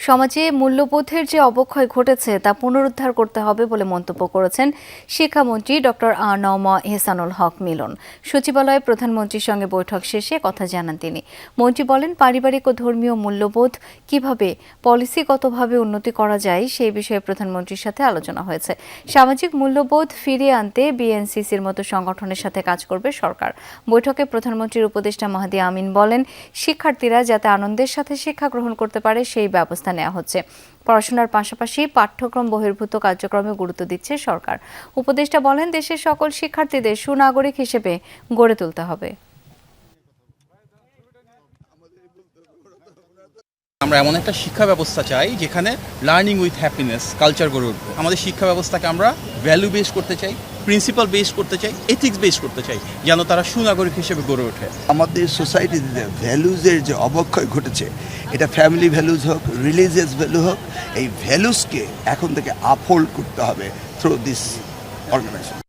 সমাজে মূল্যবোধের যে অবক্ষয় ঘটেছে তা পুনরুদ্ধার করতে হবে বলে মন্তব্য করেছেন শিক্ষামন্ত্রী ডক্টর আ.ন.ম এহসানুল হক মিলন। সচিবালয়ে প্রধানমন্ত্রীর সঙ্গে বৈঠক শেষে কথা জানান তিনি। মন্ত্রী বলেন, পারিবারিক ও ধর্মীয় মূল্যবোধ কিভাবে পলিসিগতভাবে উন্নতি করা যায় সেই বিষয়ে প্রধানমন্ত্রীর সাথে আলোচনা হয়েছে। সামাজিক মূল্যবোধ ফিরিয়ে আনতে বিএনসিসির মতো সংগঠনের সাথে কাজ করবে সরকার। বৈঠকে প্রধানমন্ত্রীর উপদেষ্টা মাহদি আমিন বলেন, শিক্ষার্থীরা যাতে আনন্দের সাথে শিক্ষা গ্রহণ করতে পারে সেই ব্যবস্থা নেওয়া হচ্ছে। পড়াশোনার পাশাপাশি পাঠ্যক্রম বহির্ভূত কার্যক্রমে গুরুত্ব দিচ্ছে সরকার। উপদেষ্টা বলেন, দেশের সকল শিক্ষার্থীদের সুনাগরিক হিসেবে গড়ে তুলতে হবে। আমরা এমন একটা শিক্ষা ব্যবস্থা চাই যেখানে লার্নিং উইথ হ্যাপিনেস কালচার গড়ে উঠবে। আমাদের শিক্ষা ব্যবস্থাকে আমরা ভ্যালু বেস করতে চাই, প্রিন্সিপাল বেস করতে চাই, এথিক্স বেস করতে চাই, যেন তারা সুনাগরিক হিসেবে গড়ে ওঠে। আমাদের সোসাইটিতে ভ্যালুজের যে অবক্ষয় ঘটেছে, এটা ফ্যামিলি ভ্যালুজ হোক, রিলিজিয়াস ভ্যালু হোক, এই ভ্যালুজকে এখন থেকে আপহোল্ড করতে হবে থ্রু দিস অর্গানাইজেশন।